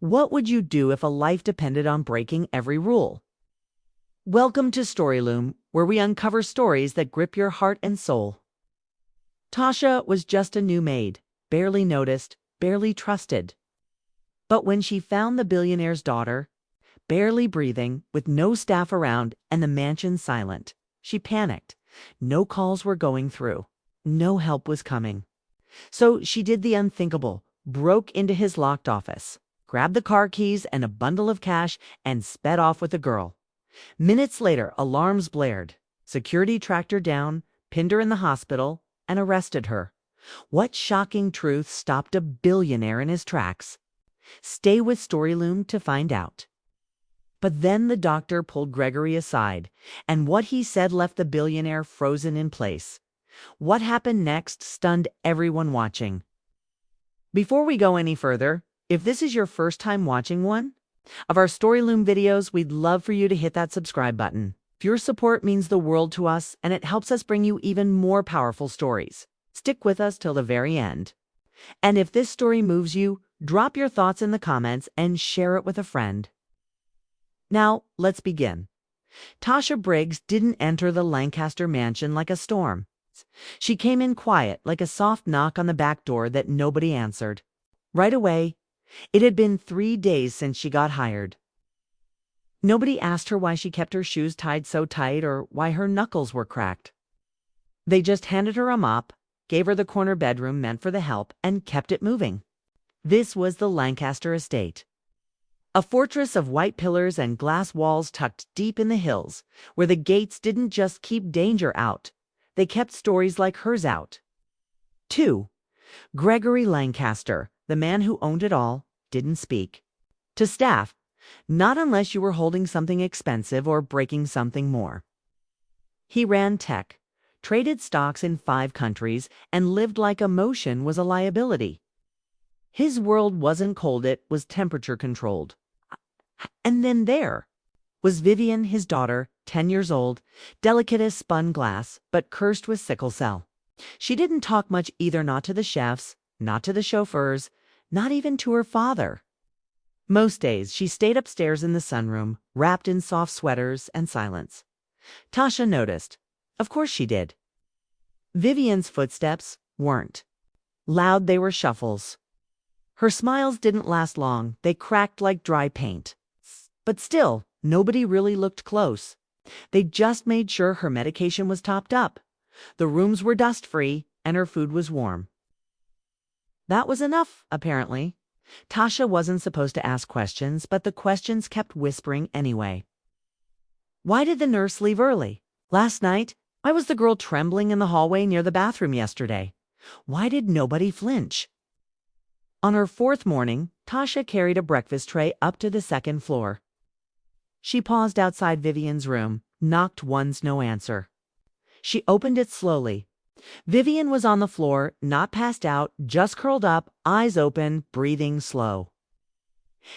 What would you do if a life depended on breaking every rule? Welcome to Storyloom, where we uncover stories that grip your heart and soul. Tasha was just a new maid, barely noticed, barely trusted. But when she found the billionaire's daughter, barely breathing, with no staff around and the mansion silent, she panicked. No calls were going through. No help was coming. So she did the unthinkable, broke into his locked office, grabbed the car keys and a bundle of cash, and sped off with the girl. Minutes later, alarms blared. Security tracked her down, pinned her in the hospital, and arrested her. What shocking truth stopped a billionaire in his tracks? Stay with Storyloom to find out. But then the doctor pulled Gregory aside, and what he said left the billionaire frozen in place. What happened next stunned everyone watching. Before we go any further, if this is your first time watching one of our Storyloom videos, we'd love for you to hit that subscribe button. Your support means the world to us, and it helps us bring you even more powerful stories. Stick with us till the very end. And if this story moves you, drop your thoughts in the comments and share it with a friend. Now, let's begin. Tasha Briggs didn't enter the Lancaster mansion like a storm. She came in quiet, like a soft knock on the back door that nobody answered. Right away, it had been 3 days since she got hired. Nobody asked her why she kept her shoes tied so tight or why her knuckles were cracked. They just handed her a mop, gave her the corner bedroom meant for the help, and kept it moving. This was the Lancaster estate. A fortress of white pillars and glass walls tucked deep in the hills, where the gates didn't just keep danger out, they kept stories like hers out. 2. Gregory Lancaster, the man who owned it all, didn't speak. To staff, not unless you were holding something expensive or breaking something more. He ran tech, traded stocks in 5 countries, and lived like emotion was a liability. His world wasn't cold, it was temperature controlled. And then there was Vivian, his daughter, 10 years old, delicate as spun glass, but cursed with sickle cell. She didn't talk much either, not to the chefs, not to the chauffeurs, not even to her father. Most days, she stayed upstairs in the sunroom, wrapped in soft sweaters and silence. Tasha noticed. Of course she did. Vivian's footsteps weren't. Loud, they were shuffles. Her smiles didn't last long, they cracked like dry paint. But still, nobody really looked close. They just made sure her medication was topped up, the rooms were dust-free, and her food was warm. That was enough, apparently. Tasha wasn't supposed to ask questions, but the questions kept whispering anyway. Why did the nurse leave early? Last night, why was the girl trembling in the hallway near the bathroom yesterday? Why did nobody flinch? On her 4th morning, Tasha carried a breakfast tray up to the 2nd floor. She paused outside Vivian's room, knocked once, no answer. She opened it slowly. Vivian was on the floor, not passed out, just curled up, eyes open, breathing slow.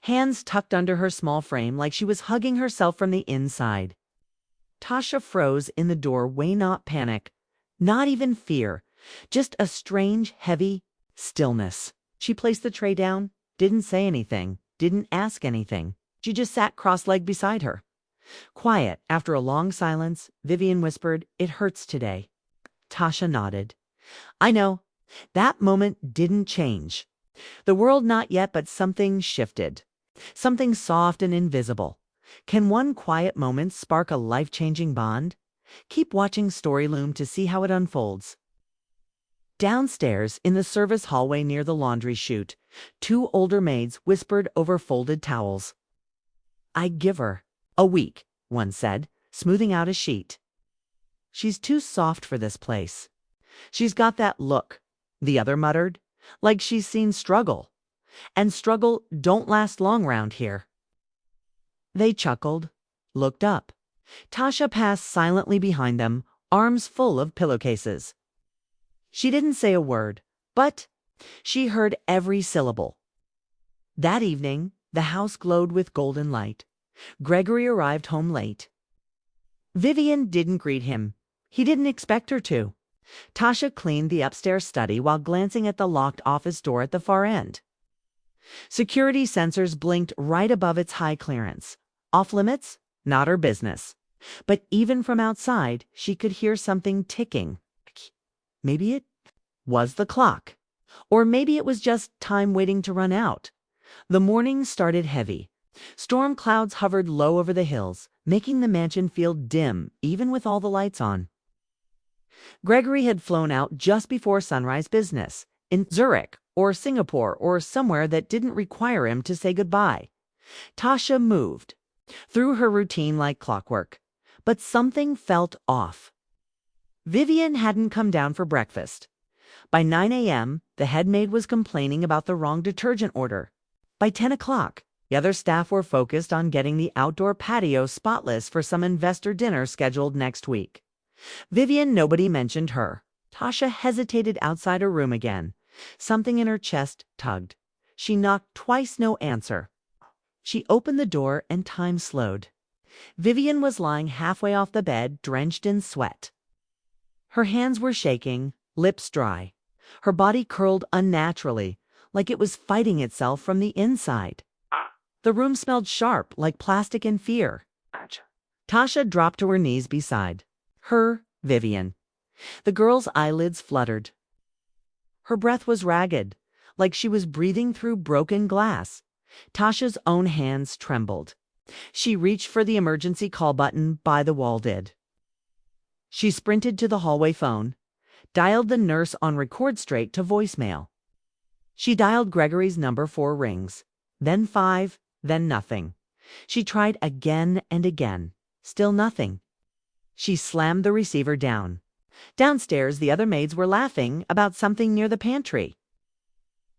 Hands tucked under her small frame like she was hugging herself from the inside. Tasha froze in the doorway, not panic, not even fear, just a strange, heavy stillness. She placed the tray down, didn't say anything, didn't ask anything. She just sat cross-legged beside her. Quiet, after a long silence, Vivian whispered, "It hurts today." Tasha nodded. I know. That moment didn't change. The world not yet, but something shifted. Something soft and invisible. Can one quiet moment spark a life-changing bond? Keep watching Storyloom to see how it unfolds. Downstairs, in the service hallway near the laundry chute, 2 older maids whispered over folded towels. "I'd give her a week," one said, smoothing out a sheet. "She's too soft for this place. She's got that look," the other muttered, "like she's seen struggle. And struggle don't last long round here." They chuckled, looked up. Tasha passed silently behind them, arms full of pillowcases. She didn't say a word, but she heard every syllable. That evening, the house glowed with golden light. Gregory arrived home late. Vivian didn't greet him. He didn't expect her to. Tasha cleaned the upstairs study while glancing at the locked office door at the far end. Security sensors blinked right above its high clearance. Off limits? Not her business. But even from outside, she could hear something ticking. Maybe it was the clock. Or maybe it was just time waiting to run out. The morning started heavy. Storm clouds hovered low over the hills, making the mansion feel dim even with all the lights on. Gregory had flown out just before sunrise business, in Zurich or Singapore or somewhere that didn't require him to say goodbye. Tasha moved through her routine like clockwork, but something felt off. Vivian hadn't come down for breakfast. By 9 a.m., the head maid was complaining about the wrong detergent order. By 10 o'clock, the other staff were focused on getting the outdoor patio spotless for some investor dinner scheduled next week. Vivian, nobody mentioned her. Tasha hesitated outside her room again. Something in her chest tugged. She knocked twice, no answer. She opened the door and time slowed. Vivian was lying halfway off the bed, drenched in sweat. Her hands were shaking, lips dry. Her body curled unnaturally, like it was fighting itself from the inside. The room smelled sharp, like plastic and fear. Tasha dropped to her knees beside her, Vivian. The girl's eyelids fluttered. Her breath was ragged, like she was breathing through broken glass. Tasha's own hands trembled. She reached for the emergency call button by the wall did. She sprinted to the hallway phone, dialed the nurse on record straight to voicemail. She dialed Gregory's number 4 rings, then 5, then nothing. She tried again and again, still nothing. She slammed the receiver down. Downstairs, the other maids were laughing about something near the pantry.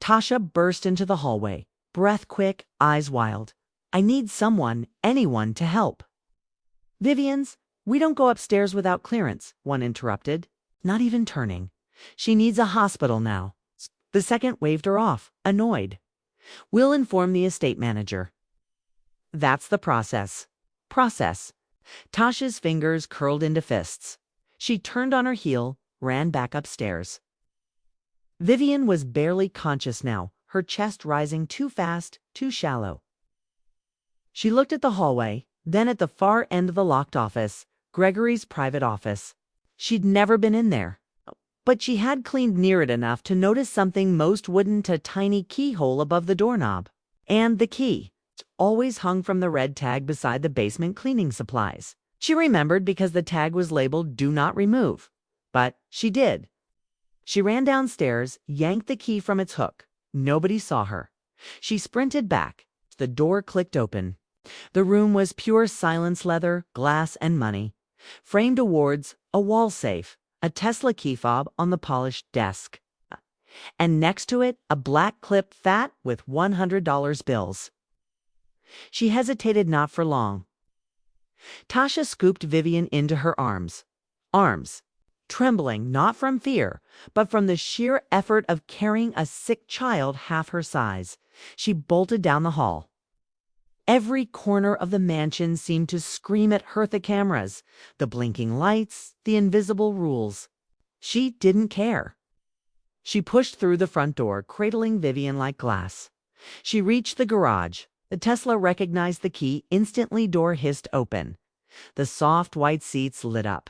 Tasha burst into the hallway, breath quick, eyes wild. I need someone, anyone, to help. Vivian's, we don't go upstairs without clearance, one interrupted, not even turning. She needs a hospital now. The second waved her off, annoyed. We'll inform the estate manager. That's the process. Process. Tasha's fingers curled into fists. She turned on her heel, ran back upstairs. Vivian was barely conscious now, her chest rising too fast, too shallow. She looked at the hallway, then at the far end of the locked office, Gregory's private office. She'd never been in there, but she had cleaned near it enough to notice something most wouldn't, a tiny keyhole above the doorknob. And the key, always hung from the red tag beside the basement cleaning supplies. She remembered because the tag was labeled "Do Not Remove." But she did. She ran downstairs, yanked the key from its hook. Nobody saw her. She sprinted back. The door clicked open. The room was pure silence, leather, glass, and money. Framed awards, a wall safe, a Tesla key fob on the polished desk. And next to it, a black clip fat with $100 bills. She hesitated not for long. Tasha scooped Vivian into her arms. Arms, trembling not from fear, but from the sheer effort of carrying a sick child half her size. She bolted down the hall. Every corner of the mansion seemed to scream at her, the cameras, the blinking lights, the invisible rules. She didn't care. She pushed through the front door, cradling Vivian like glass. She reached the garage. The Tesla recognized the key. Instantly, door hissed open. The soft white seats lit up.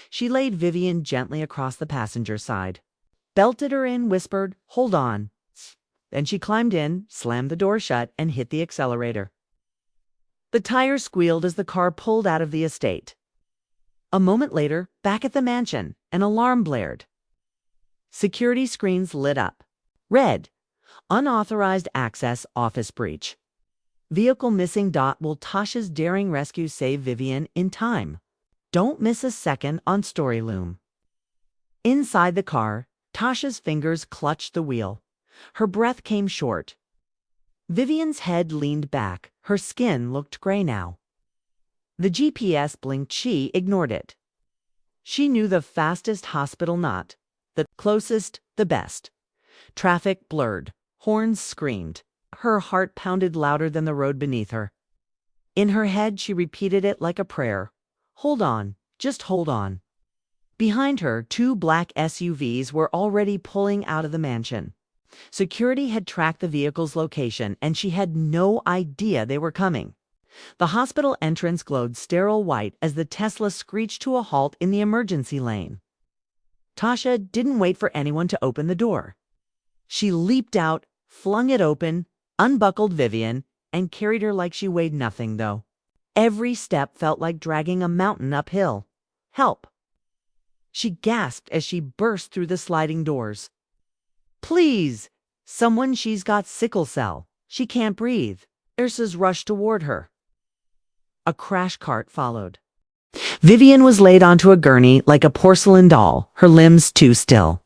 She laid Vivian gently across the passenger side, belted her in, whispered, "Hold on." Then she climbed in, slammed the door shut, and hit the accelerator. The tires squealed as the car pulled out of the estate. A moment later, back at the mansion, an alarm blared. Security screens lit up. Red. Unauthorized access, office breach. Vehicle missing. Will Tasha's daring rescue save Vivian in time? Don't miss a second on Storyloom. Inside the car, Tasha's fingers clutched the wheel. Her breath came short. Vivian's head leaned back. Her skin looked gray now. The GPS blinked. She ignored it. She knew the fastest hospital, not the closest, the best. Traffic blurred. Horns screamed. Her heart pounded louder than the road beneath her. In her head, she repeated it like a prayer. Hold on, just hold on. Behind her, 2 black SUVs were already pulling out of the mansion. Security had tracked the vehicle's location, and she had no idea they were coming. The hospital entrance glowed sterile white as the Tesla screeched to a halt in the emergency lane. Tasha didn't wait for anyone to open the door. She leaped out, flung it open, unbuckled Vivian, and carried her like she weighed nothing, though. Every step felt like dragging a mountain uphill. Help! She gasped as she burst through the sliding doors. Please! Someone, she's got sickle cell. She can't breathe. Nurses rushed toward her. A crash cart followed. Vivian was laid onto a gurney like a porcelain doll, her limbs too still.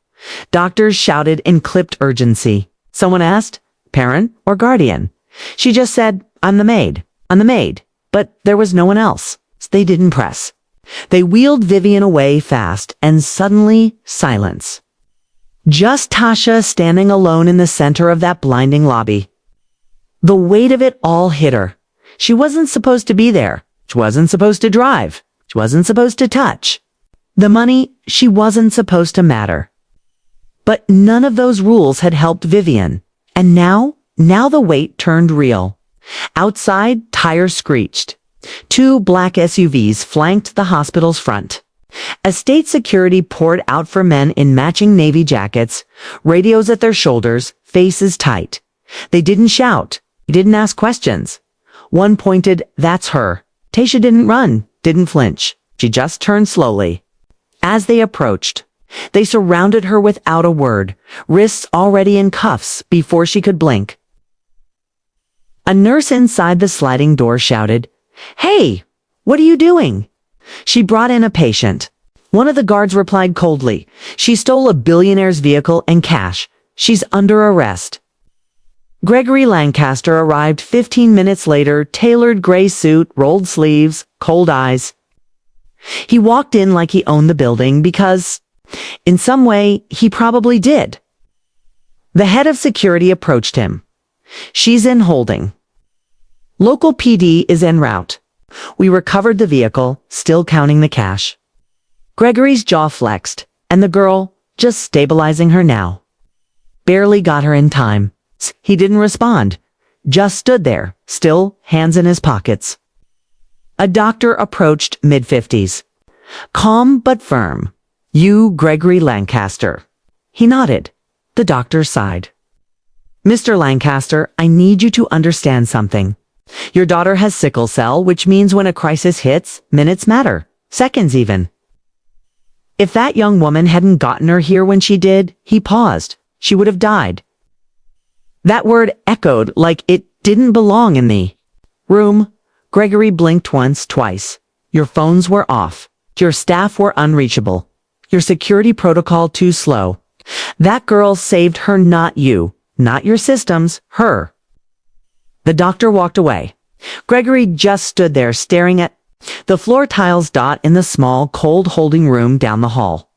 Doctors shouted in clipped urgency. Someone asked, parent or guardian? She just said, I'm the maid. I'm the maid. But there was no one else. They didn't press. They wheeled Vivian away fast, and suddenly, silence. Just Tasha standing alone in the center of that blinding lobby. The weight of it all hit her. She wasn't supposed to be there. She wasn't supposed to drive. She wasn't supposed to touch. The money, she wasn't supposed to matter. But none of those rules had helped Vivian. And now the weight turned real. Outside, tires screeched. 2 black SUVs flanked the hospital's front. As state security poured out for men in matching navy jackets, radios at their shoulders, faces tight. They didn't shout. They didn't ask questions. One pointed, that's her. Tasha didn't run, didn't flinch. She just turned slowly. As they approached, they surrounded her without a word, wrists already in cuffs before she could blink. A nurse inside the sliding door shouted, Hey, what are you doing? She brought in a patient. One of the guards replied coldly, She stole a billionaire's vehicle and cash. She's under arrest. Gregory Lancaster arrived 15 minutes later, tailored gray suit, rolled sleeves, cold eyes. He walked in like he owned the building because, in some way, he probably did. The head of security approached him. She's in holding. Local PD is en route. We recovered the vehicle, still counting the cash. Gregory's jaw flexed, and the girl, just stabilizing her now. Barely got her in time. He didn't respond, just stood there, still, hands in his pockets. A doctor approached mid-50s. Calm but firm. You, Gregory Lancaster. He nodded. The doctor sighed. Mr. Lancaster, I need you to understand something. Your daughter has sickle cell, which means when a crisis hits, minutes matter. Seconds even. If that young woman hadn't gotten her here when she did, he paused. She would have died. That word echoed like it didn't belong in the room. Gregory blinked once, twice. Your phones were off. Your staff were unreachable. Your security protocol too slow. That girl saved her, not you. Not your systems, her. The doctor walked away. Gregory just stood there staring at the floor tiles dot in the small, cold holding room down the hall.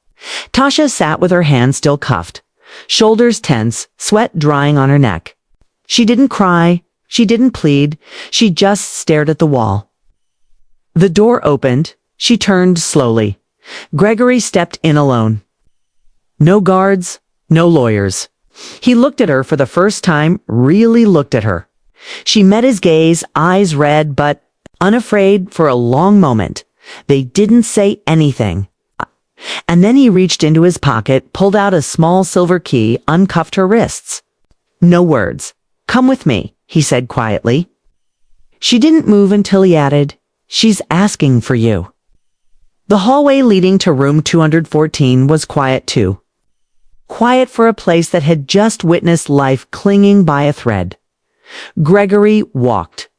Tasha sat with her hands still cuffed. Shoulders tense, sweat drying on her neck. She didn't cry. She didn't plead. She just stared at the wall. The door opened. She turned slowly. Gregory stepped in alone. No guards, no lawyers. He looked at her for the first time, really looked at her. She met his gaze, eyes red but unafraid for a long moment. They didn't say anything. And then he reached into his pocket, pulled out a small silver key, uncuffed her wrists. No words. Come with me, he said quietly. She didn't move until he added, She's asking for you. The hallway leading to room 214 was quiet too. Quiet for a place that had just witnessed life clinging by a thread. Gregory walked.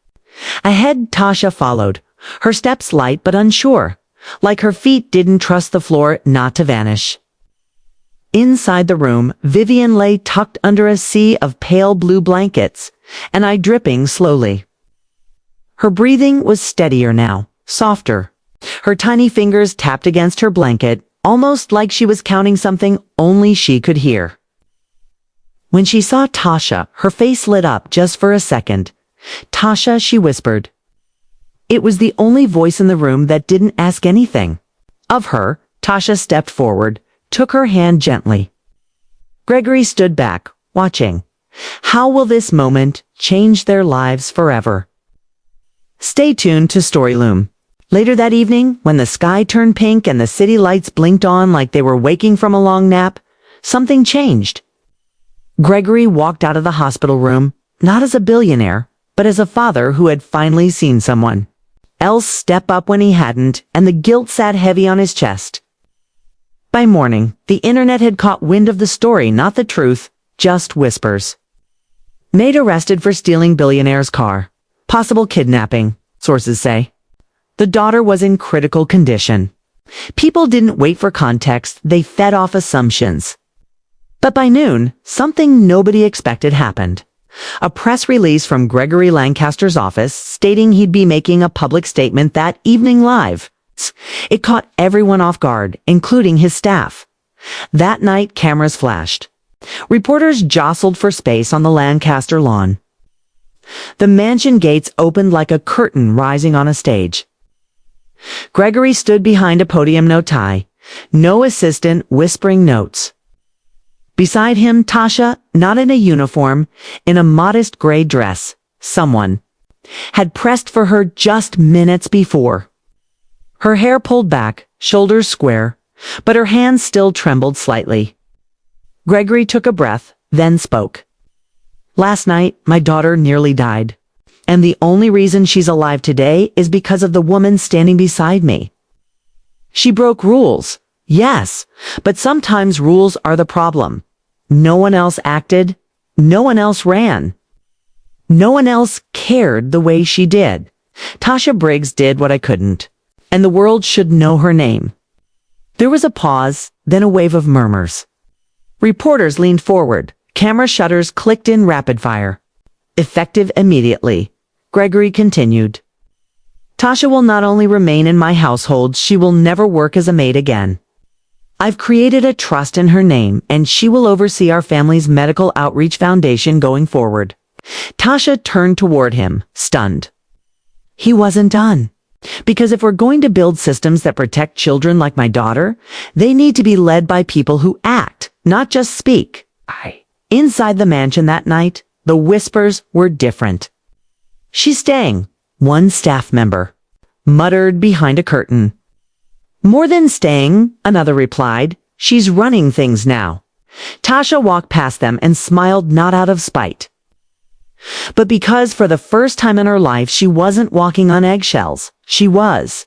Ahead, Tasha followed, her steps light but unsure, like her feet didn't trust the floor not to vanish. Inside the room, Vivian lay tucked under a sea of pale blue blankets, an eye dripping slowly. Her breathing was steadier now, softer. Her tiny fingers tapped against her blanket, almost like she was counting something only she could hear. When she saw Tasha, her face lit up just for a second. Tasha, she whispered. It was the only voice in the room that didn't ask anything. Of her, Tasha stepped forward, took her hand gently. Gregory stood back, watching. How will this moment change their lives forever? Stay tuned to Storyloom. Later that evening, when the sky turned pink and the city lights blinked on like they were waking from a long nap, something changed. Gregory walked out of the hospital room, not as a billionaire, but as a father who had finally seen someone else step up when he hadn't, and the guilt sat heavy on his chest. By morning, the internet had caught wind of the story, not the truth, just whispers. Maid arrested for stealing billionaire's car. Possible kidnapping, sources say. The daughter was in critical condition. People didn't wait for context, they fed off assumptions. But by noon, something nobody expected happened. A press release from Gregory Lancaster's office stating he'd be making a public statement that evening live. It caught everyone off guard, including his staff. That night, cameras flashed. Reporters jostled for space on the Lancaster lawn. The mansion gates opened like a curtain rising on a stage. Gregory stood behind a podium, no tie, no assistant whispering notes. Beside him, Tasha, not in a uniform, in a modest gray dress, someone had pressed for her just minutes before. Her hair pulled back, shoulders square, but her hands still trembled slightly. Gregory took a breath, then spoke. Last night, my daughter nearly died, and the only reason she's alive today is because of the woman standing beside me. She broke rules, yes, but sometimes rules are the problem. No one else acted, no one else ran. No one else cared the way she did. Tasha Briggs did what I couldn't, and the world should know her name. There was a pause, then a wave of murmurs. Reporters leaned forward. Camera shutters clicked in rapid fire. Effective immediately. Gregory continued. Tasha will not only remain in my household, she will never work as a maid again. I've created a trust in her name, and she will oversee our family's medical outreach foundation going forward. Tasha turned toward him, stunned. He wasn't done. Because if we're going to build systems that protect children like my daughter, they need to be led by people who act, not just speak. Inside the mansion that night, the whispers were different. She's staying, one staff member muttered behind a curtain. More than staying, another replied, she's running things now. Tasha walked past them and smiled, not out of spite, but because for the first time in her life she wasn't walking on eggshells. She was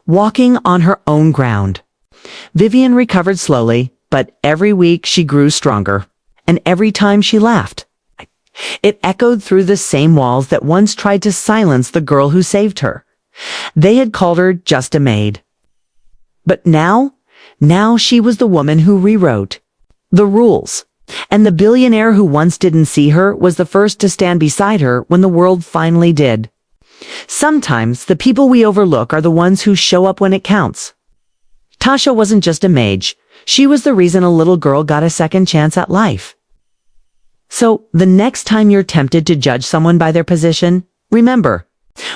walking on her own ground. Vivian recovered slowly, but every week she grew stronger. And every time she laughed, it echoed through the same walls that once tried to silence the girl who saved her. They had called her just a maid. But now she was the woman who rewrote the rules. And the billionaire who once didn't see her was the first to stand beside her when the world finally did. Sometimes the people we overlook are the ones who show up when it counts. Tasha wasn't just a maid. She was the reason a little girl got a second chance at life. So, the next time you're tempted to judge someone by their position, remember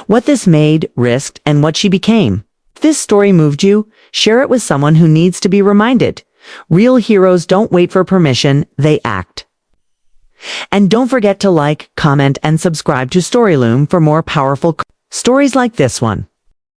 what this maid risked and what she became. If this story moved you, share it with someone who needs to be reminded. Real heroes don't wait for permission, they act. And don't forget to like, comment, and subscribe to Storyloom for more powerful stories like this one.